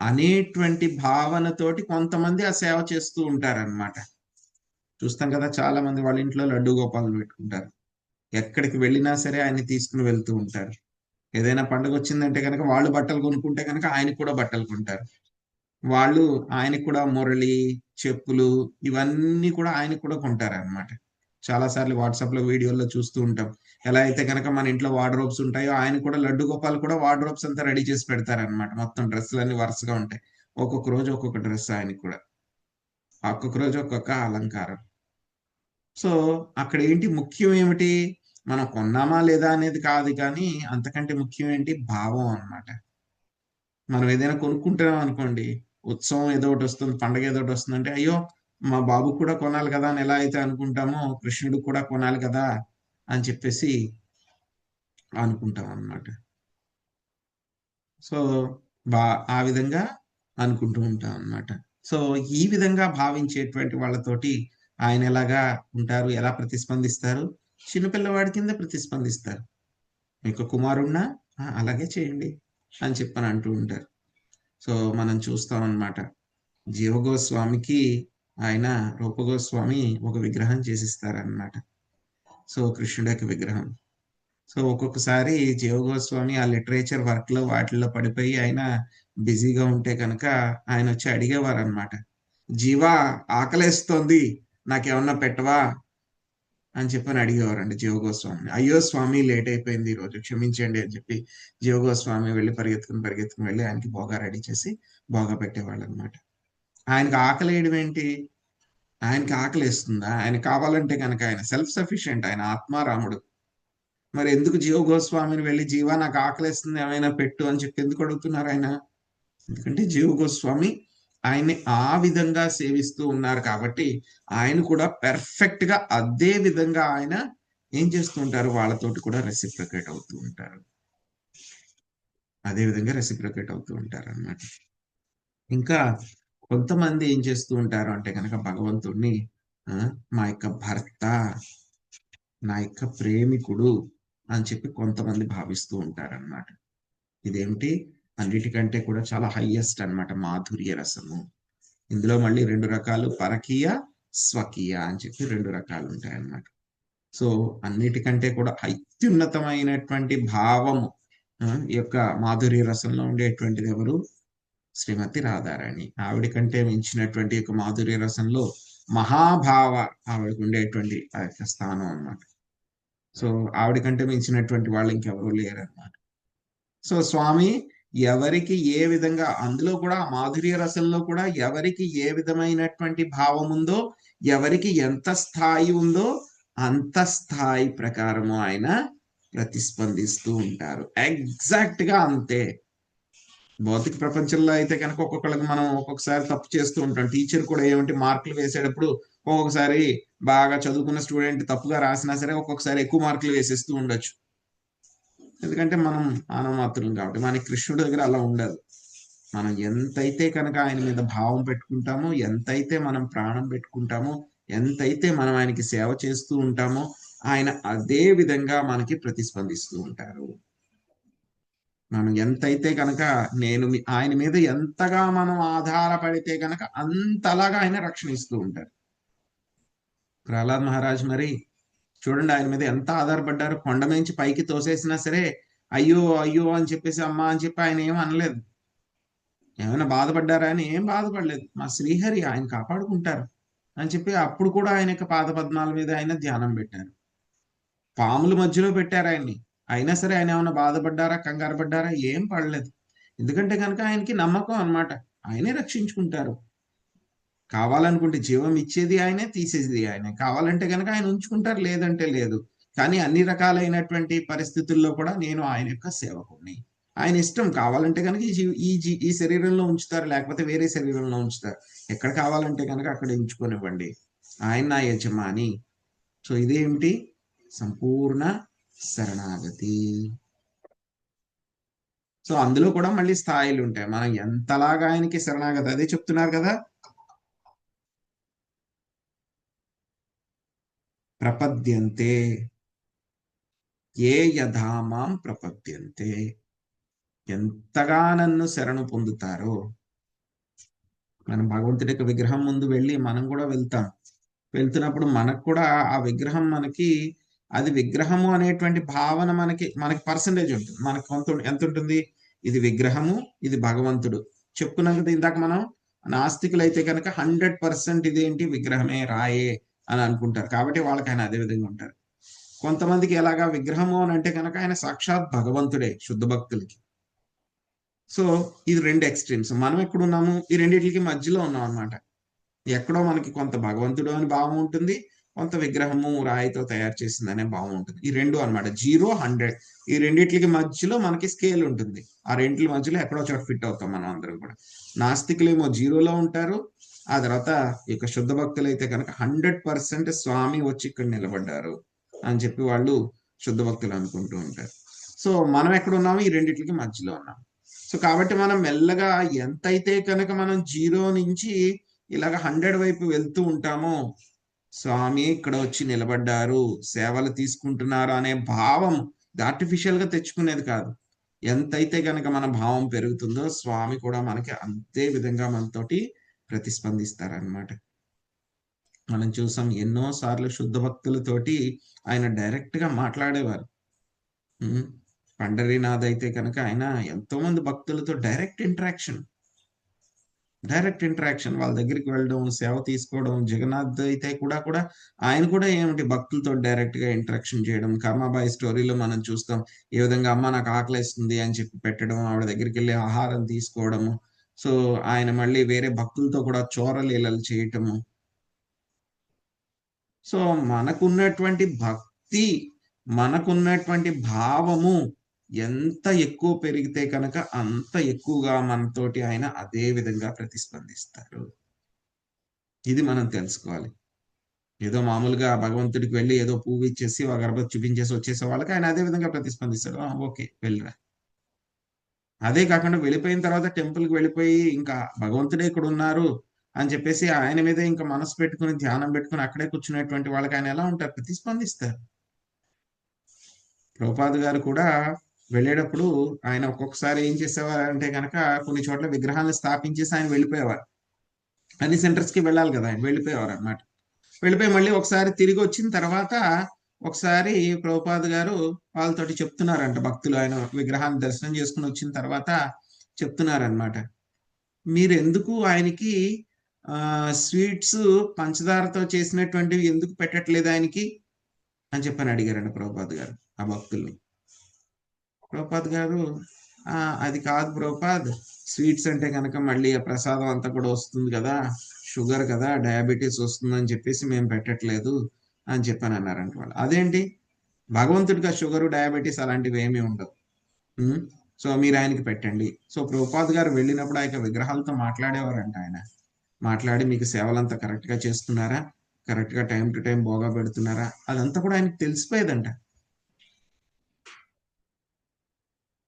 అనేటువంటి భావనతోటి కొంతమంది ఆ సేవ చేస్తూ ఉంటారన్నమాట. చూస్తాం కదా, చాలా మంది వాళ్ళ ఇంట్లో లడ్డు గోపాలను పెట్టుకుంటారు. ఎక్కడికి వెళ్ళినా సరే ఆయన్ని తీసుకుని వెళ్తూ ఉంటారు. ఏదైనా పండుగ వచ్చిందంటే కనుక వాళ్ళు బట్టలు కొనుక్కుంటే కనుక ఆయనకు కూడా బట్టలు కొంటారు. వాళ్ళు ఆయనకు కూడా మురళి, చెప్పులు, ఇవన్నీ కూడా ఆయనకు కూడా కొంటారు అనమాట. చాలా సార్లు వాట్సాప్ లో వీడియోల్లో చూస్తూ ఉంటాం. ఎలా అయితే కనుక మన ఇంట్లో వార్డ్రోబ్స్ ఉంటాయో ఆయన కూడా లడ్డు గోపాల్ కూడా వార్డ్రోబ్స్ అంతా రెడీ చేసి పెడతారనమాట. మొత్తం డ్రెస్సులన్నీ వరుసగా ఉంటాయి. ఒక్కొక్క రోజు ఒక్కొక్క డ్రెస్ ఆయనకు కూడా, ఒక్కొక్క రోజు ఒక్కొక్క అలంకారం. సో అక్కడ ఏంటి ముఖ్యం ఏమిటి? మనం కొన్నామా లేదా అనేది కాదు, కానీ అంతకంటే ముఖ్యం ఏంటి? భావం అన్నమాట. మనం ఏదైనా కొనుక్కుంటున్నాం అనుకోండి, ఉత్సవం ఏదో ఒకటి వస్తుంది, పండగ ఏదో ఒకటి వస్తుంది అంటే అయ్యో మా బాబుకు కూడా కొనాలి కదా అని ఎలా అయితే అనుకుంటామో కృష్ణుడికి కూడా కొనాలి కదా అని చెప్పేసి అనుకుంటాం అన్నమాట. సో ఆ విధంగా అనుకుంటూ ఉంటాం అన్నమాట. సో ఈ విధంగా భావించేటువంటి వాళ్ళతోటి ఆయన ఎలాగా ఉంటారు? ఎలా ప్రతిస్పందిస్తారు? చిన్నపిల్లవాడి కింద ప్రతిస్పందిస్తారు. మీకు కుమారుడినా? అలాగే చేయండి అని చెప్పని అంటూ ఉంటారు. సో మనం చూస్తాం అన్నమాట. జీవగోస్వామికి ఆయన రూపగోస్వామి ఒక విగ్రహం చేసిస్తారన్నమాట. సో కృష్ణుడి యొక్క విగ్రహం. సో ఒక్కొక్కసారి జీవగోస్వామి ఆ లిటరేచర్ వర్క్ లో వాటిల్లో పడిపోయి ఆయన బిజీగా ఉంటే కనుక ఆయన వచ్చి అడిగేవారు అనమాట. జీవా, ఆకలేస్తోంది, నాకేమన్నా పెట్టవా అని చెప్పని అడిగేవారండి జీవగోస్వామిని. అయ్యో స్వామి, లేట్ అయిపోయింది ఈ రోజు, క్షమించండి అని చెప్పి జీవగోస్వామి వెళ్ళి పరిగెత్తుకుని వెళ్ళి ఆయనకి బోగా రెడీ చేసి బోగా పెట్టేవాళ్ళు అనమాట. ఆయనకి ఆకలి వేయడం ఏంటి? ఆయనకి ఆకలి వేస్తుందా? ఆయన కావాలంటే కనుక ఆయన సెల్ఫ్ సఫిషియెంట్, ఆయన ఆత్మారాముడు. మరి ఎందుకు జీవగోస్వామిని వెళ్ళి జీవా నాకు ఆకలిస్తుంది ఏమైనా పెట్టు అని చెప్పి ఎందుకు అడుగుతున్నారు ఆయన? ఎందుకంటే జీవగోస్వామి ఆయన్ని ఆ విధంగా సేవిస్తూ ఉన్నారు కాబట్టి ఆయన కూడా పెర్ఫెక్ట్ గా అదే విధంగా ఆయన ఏం చేస్తూ ఉంటారు? వాళ్ళతోటి కూడా రెసిప్రొకేట్ అవుతూ ఉంటారు. అదే విధంగా రెసిప్రొకేట్ అవుతూ ఉంటారు అన్నమాట. ఇంకా కొంతమంది ఏం చేస్తూ ఉంటారు అంటే కనుక భగవంతుడిని మా యొక్క భర్త, నా యొక్క ప్రేమికుడు అని చెప్పి కొంతమంది భావిస్తూ ఉంటారన్నమాట. ఇదేమిటి? అన్నిటికంటే కూడా చాలా హైయెస్ట్ అన్నమాట మాధుర్య రసము. ఇందులో మళ్ళీ 2 రకాలు, పరకీయ, స్వకీయ అని చెప్పి 2 రకాలు ఉంటాయన్నమాట. సో అన్నిటికంటే కూడా అత్యున్నతమైనటువంటి భావము ఈ యొక్క మాధుర్య రసంలో ఉండేటువంటిది ఎవరు? శ్రీమతి రాధారాణి. ఆవిడ కంటే మించినటువంటి యొక్క మాధుర్య రసంలో మహాభావ ఆవిడకు ఉండేటువంటి ఆ యొక్క స్థానం అన్నమాట. సో ఆవిడ కంటే మించినటువంటి వాళ్ళు ఇంకెవరూ లేరన్నమాట. సో స్వామి ఎవరికి ఏ విధంగా, అందులో కూడా మాధుర్య రసంలో కూడా ఎవరికి ఏ విధమైనటువంటి భావం ఉందో, ఎవరికి ఎంత స్థాయి ఉందో అంత స్థాయి ప్రకారము ఆయన ప్రతిస్పందిస్తూ ఉంటారు. ఎగ్జాక్ట్ గా అంతే. భౌతిక ప్రపంచంలో అయితే కనుక ఒక్కొక్కళ్ళకి మనం ఒక్కొక్కసారి తప్పు చేస్తూ ఉంటాం. టీచర్ కూడా ఏమిటి మార్కులు వేసేటప్పుడు ఒక్కొక్కసారి బాగా చదువుకున్న స్టూడెంట్ తప్పుగా రాసినా సరే ఒక్కొక్కసారి ఎక్కువ మార్కులు వేసేస్తూ ఉండొచ్చు. ఎందుకంటే మనం మానవమాత్రులం కాబట్టి. మనకి కృష్ణుడి దగ్గర అలా ఉండదు. మనం ఎంతైతే కనుక ఆయన మీద భావం పెట్టుకుంటామో, ఎంతైతే మనం ప్రాణం పెట్టుకుంటామో, ఎంతైతే మనం ఆయనకి సేవ చేస్తూ ఉంటామో ఆయన అదే విధంగా మనకి ప్రతిస్పందిస్తూ ఉంటారు. మనం ఎంతైతే కనుక ఆయన మీద ఎంతగా మనం ఆధారపడితే కనుక అంతలాగా ఆయన రక్షణ ఇస్తూ ఉంటారు. ప్రహ్లాద్ మహారాజ్ మరి చూడండి, ఆయన మీద ఎంత ఆధారపడ్డారు. కొండ నుంచి పైకి తోసేసినా సరే అయ్యో అయ్యో అని చెప్పేసి అమ్మ అని చెప్పి ఆయన ఏం అనలేదు. ఏమైనా బాధపడ్డారా అని ఏం బాధపడలేదు. మా శ్రీహరి ఆయన కాపాడుకుంటారు అని చెప్పి అప్పుడు కూడా ఆయన యొక్క పాద పద్మాల మీద ఆయన ధ్యానం పెట్టారు. పాముల మధ్యలో పెట్టారు ఆయన్ని, అయినా సరే ఆయన ఏమైనా బాధపడ్డారా, కంగారు పడ్డారా? ఏం పడలేదు. ఎందుకంటే కనుక ఆయనకి నమ్మకం అన్నమాట. ఆయనే రక్షించుకుంటారు. కావాలనుకుంటే జీవం ఇచ్చేది ఆయనే, తీసేది ఆయనే. కావాలంటే కనుక ఆయన ఉంచుకుంటారు, లేదంటే లేదు. కానీ అన్ని రకాలైనటువంటి పరిస్థితుల్లో కూడా నేను ఆయన యొక్క సేవకుడిని. ఆయన ఇష్టం. కావాలంటే కనుక ఈ శరీరంలో ఉంచుతారు, లేకపోతే వేరే శరీరంలో ఉంచుతారు. ఎక్కడ కావాలంటే కనుక అక్కడ ఉంచుకొనివ్వండి. ఆయన నా యజమాని. సో ఇదేమిటి? సంపూర్ణ శరణాగతి. సో అందులో కూడా మళ్ళీ స్థాయిలు ఉంటాయి. మనం ఎంతలాగా ఆయనకి శరణాగతి, అదే చెప్తున్నారు కదా, ప్రపద్యంతే ఏ యథామాం ప్రపద్యంతే. ఎంతగా నన్ను శరణు పొందుతారో. మనం భగవంతుడి యొక్క విగ్రహం ముందు వెళ్ళి మనం కూడా వెళ్తాం. వెళ్తున్నప్పుడు మనకు కూడా ఆ విగ్రహం మనకి, అది విగ్రహము అనేటువంటి భావన మనకి పర్సంటేజ్ ఉంటుంది. మనకు ఎంత ఉంటుంది? ఇది విగ్రహము, ఇది భగవంతుడు. చెప్పుకున్నాం కదా ఇందాక మనం, నాస్తికులు అయితే కనుక 100% ఇదేంటి విగ్రహమే, రాయే అని అనుకుంటారు. కాబట్టి వాళ్ళకి ఆయన అదే విధంగా ఉంటారు. కొంతమందికి ఎలాగా విగ్రహము అని అంటే కనుక ఆయన సాక్షాత్ భగవంతుడే శుద్ధ భక్తులకి. సో ఇది 2 ఎక్స్ట్రీమ్స్. మనం ఎక్కడున్నాము? ఈ రెండింటికి మధ్యలో ఉన్నాం అనమాట. ఎక్కడో మనకి కొంత భగవంతుడు అని భావం ఉంటుంది, కొంత విగ్రహము రాయితో తయారు చేసిందనే భావం ఉంటుంది. ఈ 2 అనమాట, 0, 100. ఈ రెండిట్లకి మధ్యలో మనకి స్కేల్ ఉంటుంది. ఆ రెంట్ల మధ్యలో ఎక్కడో చోట ఫిట్ అవుతాం మనం అందరం కూడా. నాస్తికులేమో 0లో ఉంటారు. ఆ తర్వాత ఇక శుద్ధ భక్తులు అయితే కనుక 100% స్వామి వచ్చి ఇక్కడ నిలబడ్డారు అని చెప్పి వాళ్ళు శుద్ధ భక్తులు అనుకుంటూ ఉంటారు. సో మనం ఎక్కడ ఉన్నాము? ఈ రెండిట్లకి మధ్యలో ఉన్నాం. సో కాబట్టి మనం మెల్లగా ఎంతైతే కనుక మనం 0 నుంచి ఇలాగ 100 వైపు వెళ్తూ ఉంటామో, స్వామి ఇక్కడ వచ్చి నిలబడ్డారు, సేవలు తీసుకుంటున్నారు అనే భావం ఆర్టిఫిషియల్ గా తెచ్చుకునేది కాదు. ఎంతైతే కనుక మన భావం పెరుగుతుందో స్వామి కూడా మనకి అంతే విధంగా మనతోటి ప్రతిస్పందిస్తారనమాట. మనం చూసాం ఎన్నో సార్లు శుద్ధ భక్తులతోటి ఆయన డైరెక్ట్ గా మాట్లాడేవారు. పండరీనాథ్ అయితే కనుక ఆయన ఎంతో మంది భక్తులతో డైరెక్ట్ ఇంటరాక్షన్, వాళ్ళ దగ్గరికి వెళ్ళడం, సేవ తీసుకోవడం. జగన్నాథ్ అయితే కూడా ఆయన కూడా ఏమిటి భక్తులతో డైరెక్ట్ గా ఇంటరాక్షన్ చేయడం. కర్మాబాయి స్టోరీలో మనం చూస్తాం ఏ విధంగా అమ్మ నాకు ఆకలిస్తుంది అని చెప్పి పెట్టడం, ఆవిడ దగ్గరికి వెళ్ళి ఆహారం తీసుకోవడము. సో ఆయన మళ్ళీ వేరే భక్తులతో కూడా చోరలీలలు చేయటము. సో మనకున్నటువంటి భక్తి, మనకున్నటువంటి భావము ఎంత ఎక్కువ పెరిగితే కనుక అంత ఎక్కువగా మనతోటి ఆయన అదే విధంగా ప్రతిస్పందిస్తారు. ఇది మనం తెలుసుకోవాలి. ఏదో మామూలుగా భగవంతుడికి వెళ్ళి ఏదో పువ్వు ఇచ్చేసి అగరబత్తి చూపించేసి వచ్చేసే వాళ్ళకి ఆయన అదే విధంగా ప్రతిస్పందిస్తాడు. ఓకే వెళ్ళరా. అదే కాకుండా వెళ్ళిపోయిన తర్వాత టెంపుల్కి వెళ్ళిపోయి ఇంకా భగవంతుడే ఇక్కడ ఉన్నారు అని చెప్పేసి ఆయన మీద ఇంకా మనసు పెట్టుకుని ధ్యానం పెట్టుకుని అక్కడే కూర్చునేటువంటి వాళ్ళకి ఆయన ఎలా ఉంటారు? ప్రతిస్పందిస్తారు. ప్రభుపాద గారు కూడా వెళ్ళేటప్పుడు ఆయన ఒక్కొక్కసారి ఏం చేసేవారంటే కనుక కొన్ని చోట్ల విగ్రహాలను స్థాపించేసి ఆయన వెళ్ళిపోయేవారు. అన్ని సెంటర్స్కి వెళ్ళాలి కదా, ఆయన వెళ్ళిపోయేవారు అనమాట. వెళ్ళిపోయి మళ్ళీ ఒకసారి తిరిగి వచ్చిన తర్వాత ఒకసారి ప్రభుపాద్ గారు వాళ్ళతోటి చెప్తున్నారంట, భక్తులు ఆయన విగ్రహాన్ని దర్శనం చేసుకుని వచ్చిన తర్వాత చెప్తున్నారనమాట, మీరు ఎందుకు ఆయనకి స్వీట్స్ పంచదారతో చేసినటువంటివి ఎందుకు పెట్టట్లేదు ఆయనకి అని చెప్పని అడిగారండి ప్రభుపాద్ గారు ఆ భక్తుల్ని. ప్రభుపాద్ గారు అది కాదు ప్రభుపాద్, స్వీట్స్ అంటే కనుక మళ్ళీ ఆ ప్రసాదం అంతా కూడా వస్తుంది కదా, షుగర్ కదా, డయాబెటీస్ వస్తుందని చెప్పేసి మేము పెట్టట్లేదు అని చెప్పని అన్నారంట వాళ్ళు. అదేంటి, భగవంతుడిగా షుగరు డయాబెటీస్ అలాంటివి ఏమీ ఉండవు, సో మీరు ఆయనకి పెట్టండి. సో ప్రభుపాద్ గారు వెళ్ళినప్పుడు ఆ యొక్క విగ్రహాలతో మాట్లాడేవారంట ఆయన. మాట్లాడి మీకు సేవలంతా కరెక్ట్గా చేస్తున్నారా, కరెక్ట్గా టైం టు టైం బోగా పెడుతున్నారా, అదంతా కూడా ఆయనకి తెలిసిపోయేదంట.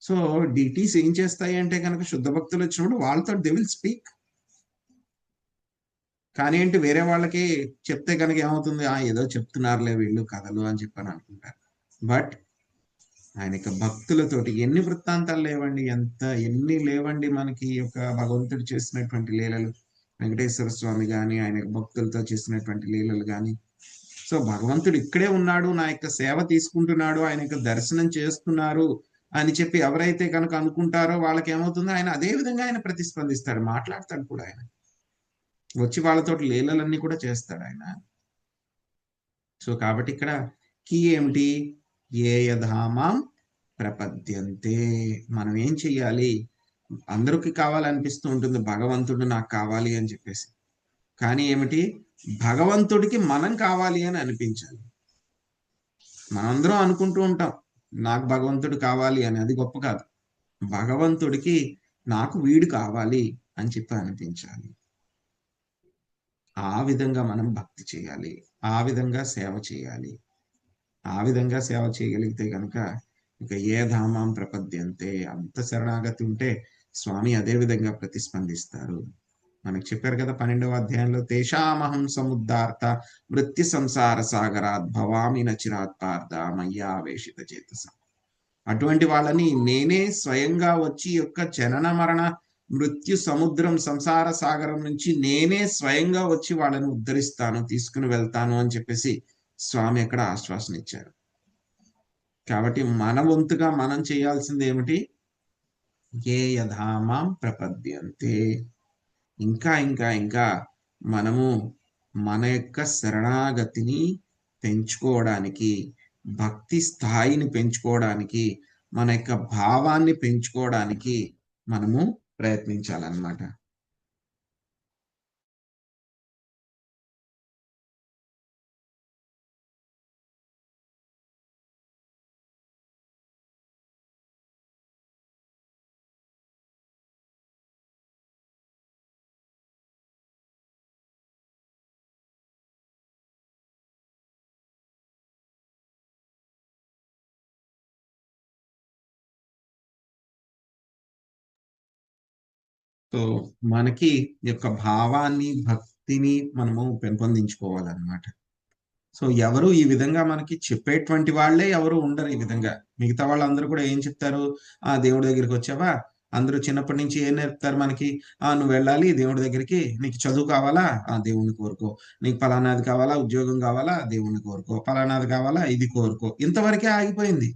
సో డిటీస్ ఏం చేస్తాయి అంటే కనుక శుద్ధ భక్తులు వచ్చినప్పుడు వాళ్ళతో దే విల్ స్పీక్. కానీ ఏంటి, వేరే వాళ్ళకి చెప్తే కనుక ఏమవుతుంది, ఏదో చెప్తున్నారులే వీళ్ళు కథలు అని చెప్పని అనుకుంటారు. బట్ ఆయన యొక్క భక్తులతోటి ఎన్ని వృత్తాంతాలు లేవండి, ఎన్ని లేవండి మనకి యొక్క భగవంతుడు చేసినటువంటి లీలలు. వెంకటేశ్వర స్వామి కానీ ఆయన భక్తులతో చేసినటువంటి లీలలు కానీ. సో భగవంతుడు ఇక్కడే ఉన్నాడు, నా యొక్క సేవ తీసుకుంటున్నాడు, ఆయన యొక్క దర్శనం చేస్తున్నారు అని చెప్పి ఎవరైతే కనుక అనుకుంటారో వాళ్ళకి ఏమవుతుందో ఆయన అదే విధంగా ఆయన ప్రతిస్పందిస్తాడు, మాట్లాడతాడు కూడా. ఆయన వచ్చి వాళ్ళతో లీలలన్నీ కూడా చేస్తాడు ఆయన. సో కాబట్టి ఇక్కడ కీ ఏమిటి, ఏ యధామాం ప్రపద్యంతే. మనం ఏం చెయ్యాలి, అందరికి కావాలనిపిస్తూ ఉంటుంది భగవంతుడు నాకు కావాలి అని చెప్పేసి, కానీ ఏమిటి, భగవంతుడికి మనం కావాలి అని అనిపించాలి. మనందరం అనుకుంటూ ఉంటాం నాకు భగవంతుడు కావాలి అని, అది గొప్ప కాదు. భగవంతుడికి నాకు వీడు కావాలి అని చెప్పి అనిపించాలి. ఆ విధంగా మనం భక్తి చేయాలి, ఆ విధంగా సేవ చేయాలి. ఆ విధంగా సేవ చేయగలిగితే కనుక ఇక ఏ ధామాం ప్రపద్యంతే, అంత శరణాగతి ఉంటే స్వామి అదే విధంగా ప్రతిస్పందిస్తారు. మనకు చెప్పారు కదా 12వ అధ్యాయంలో, తేషామహం సముద్ధార్త మృత్యు సంసార సాగరాత్ భవామి నచిరాత్ పార్థ మయ్యావేశిత చేతస. అటువంటి వాళ్ళని నేనే స్వయంగా వచ్చి యొక్క జనన మరణ మృత్యు సముద్రం సంసార సాగరం నుంచి నేనే స్వయంగా వచ్చి వాళ్ళని ఉద్ధరిస్తాను, తీసుకుని వెళ్తాను అని చెప్పేసి స్వామి అక్కడ ఆశ్వాసన ఇచ్చారు. కాబట్టి మన వంతుగా మనం చేయాల్సింది ఏమిటి, ఏ యధామాం ప్రపద్యంతే. ఇంకా ఇంకా ఇంకా మనము మన యొక్క శరణాగతిని పెంచుకోవడానికి, భక్తి స్థాయిని పెంచుకోవడానికి, మన యొక్క భావాన్ని పెంచుకోవడానికి మనము ప్రయత్నించాలన్నమాట. సో మనకి యొక్క భావాన్ని, భక్తిని మనము పెంపొందించుకోవాలన్నమాట. సో ఎవరు ఈ విధంగా మనకి చెప్పేటువంటి వాళ్ళే ఎవరు ఉండరు ఈ విధంగా. మిగతా వాళ్ళందరూ కూడా ఏం చెప్తారు, దేవుడి దగ్గరికి వచ్చావా, అందరూ చిన్నప్పటి నుంచి ఏం నేర్పుతారు మనకి, నువ్వు వెళ్ళాలి దేవుడి దగ్గరికి, నీకు చదువు కావాలా, దేవుణ్ణి కోరుకో, నీకు ఫలానాది కావాలా, ఉద్యోగం కావాలా, దేవుణ్ణి కోరుకో, ఫలానాది కావాలా, ఇది కోరుకో. ఇంతవరకే ఆగిపోయింది,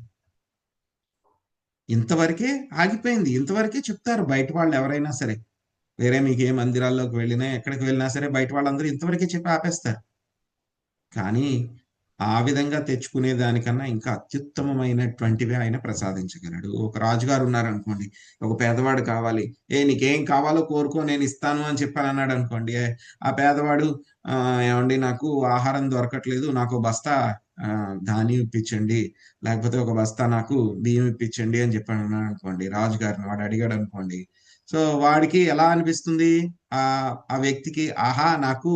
ఇంతవరకే చెప్తారు బయట వాళ్ళు ఎవరైనా సరే. వేరే మీకు ఏ మందిరాల్లోకి వెళ్ళినా ఎక్కడికి వెళ్ళినా సరే బయట వాళ్ళందరూ ఇంతవరకే చెప్పి ఆపేస్తారు. కానీ ఆ విధంగా తెచ్చుకునే దానికన్నా ఇంకా అత్యుత్తమమైనటువంటివి ఆయన ప్రసాదించగలడు. ఒక రాజుగారు ఉన్నారనుకోండి, ఒక పేదవాడు కావాలి, నీకేం కావాలో కోరుకో నేను ఇస్తాను అని చెప్పాను అన్నాడు అనుకోండి, ఆ పేదవాడు ఏమండి నాకు ఆహారం దొరకట్లేదు, నాకు బస్తా ధాన్యం ఇప్పించండి, లేకపోతే ఒక బస్తా నాకు బియ్యం ఇప్పించండి అని చెప్పాను అన్నాడు అనుకోండి, రాజుగారిని వాడు అడిగాడు అనుకోండి. సో వాడికి ఎలా అనిపిస్తుంది, ఆ వ్యక్తికి, నాకు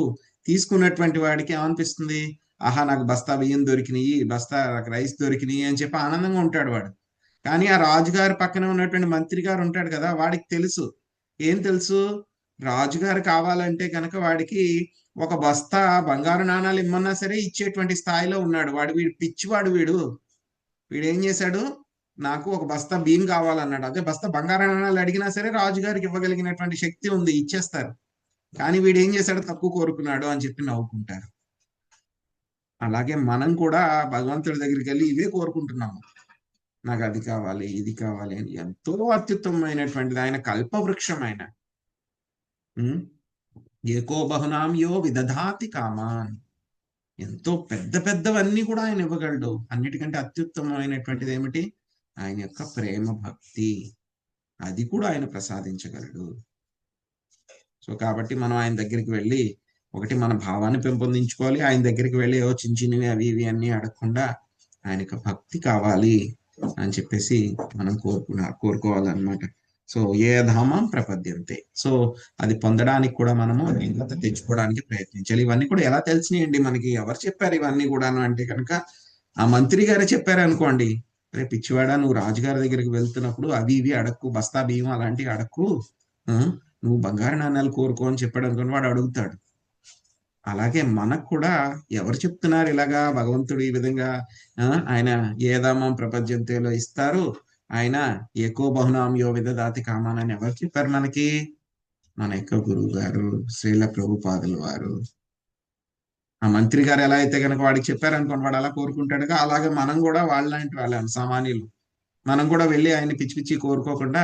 తీసుకున్నటువంటి వాడికి ఏమనిపిస్తుంది, నాకు బస్తా బియ్యం దొరికినాయి, బస్తా రైస్ దొరికినాయి అని చెప్పి ఆనందంగా ఉంటాడు వాడు. కానీ ఆ రాజుగారి పక్కన ఉన్నటువంటి మంత్రి గారు ఉంటాడు కదా, వాడికి తెలుసు, ఏం తెలుసు, రాజుగారు కావాలంటే కనుక వాడికి ఒక బస్తా బంగారు నాణాలు ఇమ్మన్నా సరే ఇచ్చేటువంటి స్థాయిలో ఉన్నాడు వాడు. వీడు పిచ్చివాడు, వీడేం చేశాడు, నాకు ఒక బస్తా బియ్యం కావాలన్నాడు, అదే బస్తా బంగారు నాణాలు అడిగినా సరే రాజుగారికి ఇవ్వగలిగినటువంటి శక్తి ఉంది, ఇచ్చేస్తారు. కానీ వీడు ఏం చేశాడు, తక్కువ కోరుకున్నాడు అని చెప్పి నవ్వుకుంటారు. అలాగే మనం కూడా భగవంతుడి దగ్గరికి వెళ్ళి ఇవే కోరుకుంటున్నాము. నాకు అది కావాలి, ఇది కావాలి అని. ఎంతో అత్యుత్తమమైనటువంటిది ఆయన, కల్పవృక్షం ఆయన. ఏకో బహునాం యో విదధాతి కామాన్. ఎంతో పెద్ద పెద్దవన్నీ కూడా ఆయన ఇవ్వగలడు. అన్నిటికంటే అత్యుత్తమమైనటువంటిది ఏమిటి? ఆయన యొక్క ప్రేమ భక్తి. అది కూడా ఆయన ప్రసాదించగలడు. సో కాబట్టి మనం ఆయన దగ్గరికి వెళ్ళి ఒకటి మన భావాన్ని పెంపొందించుకోవాలి. ఆయన దగ్గరికి వెళ్ళి ఏవో చిన్న చిన్నవి అవి ఇవి అన్ని అడగకుండా ఆయన యొక్క భక్తి కావాలి అని చెప్పేసి మనం కోరుకోవాలన్నమాట. సో ఏ ధామం ప్రపద్యంతే. సో అది పొందడానికి కూడా మనము ఇంత తెచ్చుకోవడానికి ప్రయత్నించాలి. ఇవన్నీ కూడా ఎలా తెలిసినాయండి మనకి? ఎవరు చెప్పారు ఇవన్నీ కూడాను అంటే కనుక ఆ మంత్రి గారే చెప్పారు అనుకోండి. రే పిచ్చివాడా, నువ్వు రాజుగారి దగ్గరికి వెళ్తున్నప్పుడు అవి ఇవి అడక్కు, బస్తా బియ్యం అలాంటివి అడక్కు, నువ్వు బంగారు నాణ్యాలు కోరుకో అని చెప్పాడు అనుకోని వాడు అడుగుతాడు. అలాగే మనకు కూడా ఎవరు చెప్తున్నారు ఇలాగా? భగవంతుడు ఈ విధంగా ఆయన ఏదామం ప్రపంచంలో ఇస్తారు, ఆయన ఏకో బహునాం యో విదధాతి కామాన్ అని ఎవరు చెప్పారు మనకి? మన యొక్క గురువు గారు శ్రీల ప్రభుపాదుల వారు. ఆ మంత్రి గారు ఎలా అయితే కనుక వాడికి చెప్పారనుకోండి, వాడు అలా కోరుకుంటాడుగా. అలాగే మనం కూడా వాళ్ళంటి వాళ్ళం, సామాన్యులు. మనం కూడా వెళ్ళి ఆయన పిచ్చి పిచ్చి కోరుకోకుండా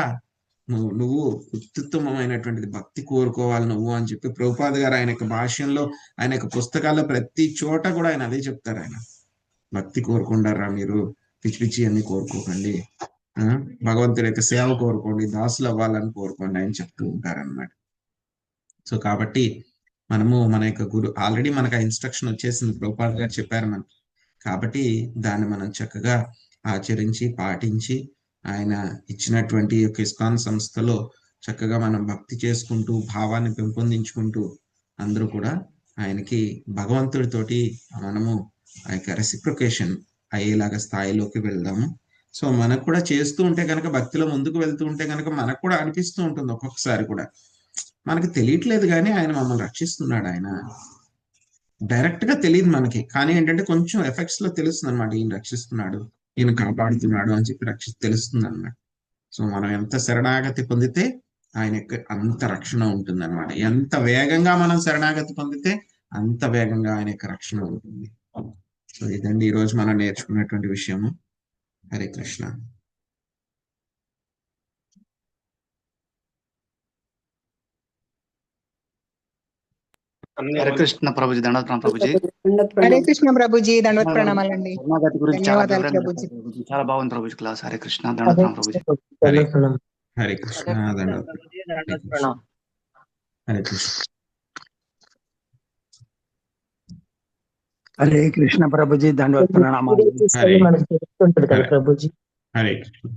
నువ్వు అత్యుత్తమమైనటువంటిది భక్తి కోరుకోవాలి నువ్వు అని చెప్పి ప్రభుపాద గారు ఆయన యొక్క భాష్యంలో, ఆయన యొక్క పుస్తకాల్లో ప్రతి చోట కూడా ఆయన అదే చెప్తారు. ఆయన భక్తి కోరుకుంటారా మీరు, పిచ్చి పిచ్చి అన్ని కోరుకోకండి, భగవంతుడి యొక్క సేవ కోరుకోండి, దాసులు అవ్వాలని కోరుకోండి అని చెప్తూ ఉంటారన్నమాట. సో కాబట్టి మనము మన యొక్క గురు ఆల్రెడీ మనకు ఆ ఇన్స్ట్రక్షన్ వచ్చేసింది, ప్రభుపాద గారు చెప్పారు మనకి. కాబట్టి దాన్ని మనం చక్కగా ఆచరించి పాటించి ఆయన ఇచ్చినటువంటి యొక్క ఇస్కాన్ సంస్థలో చక్కగా మనం భక్తి చేసుకుంటూ భావాన్ని పెంపొందించుకుంటూ అందరూ కూడా ఆయనకి భగవంతుడితోటి మనము ఆ యొక్క రెసిప్రొకేషన్ అయ్యేలాగా స్థాయిలోకి వెళ్దాము. సో మనకు కూడా చేస్తూ ఉంటే కనుక, భక్తిలో ముందుకు వెళ్తూ ఉంటే కనుక మనకు కూడా అనిపిస్తూ ఉంటుంది ఒక్కొక్కసారి కూడా, మనకి తెలియట్లేదు కానీ ఆయన మమ్మల్ని రక్షిస్తున్నాడు. ఆయన డైరెక్ట్ గా తెలియదు మనకి, కానీ ఏంటంటే కొంచెం ఎఫెక్ట్స్ లో తెలుస్తుంది అనమాట, ఈయన రక్షిస్తున్నాడు, ఈయన కాపాడుతున్నాడు అని చెప్పి తెలుస్తుంది అనమాట. సో మనం ఎంత శరణాగతి పొందితే ఆయన యొక్క అంత రక్షణ ఉంటుంది అనమాట. ఎంత వేగంగా మనం శరణాగతి పొందితే అంత వేగంగా ఆయన యొక్క రక్షణ ఉంటుంది. సో ఇదండి ఈరోజు మనం నేర్చుకున్నటువంటి విషయము. హరే కృష్ణ. హరే కృష్ణ ప్రభుజీ, దండవత్ ప్రభుజీ. హరే కృష్ణ ప్రభుజీ, దండవత్ ప్రణామాలండి. శరణాగతి గురించి చాలా ధన్యవాదాలు వివరంగా ప్రభుజీ. చెప్పారు ప్రభుజీ. చాలా బాగుంది ప్రభుజీ క్లాస్. హరే కృష్ణ, దండవత్ ప్రభుజీ. హరే కృష్ణ. దండవత్. హరే కృష్ణ. హరే కృష్ణ ప్రభుజీ, దండవత్ ప్రణామాలు. హరే కృష్ణ.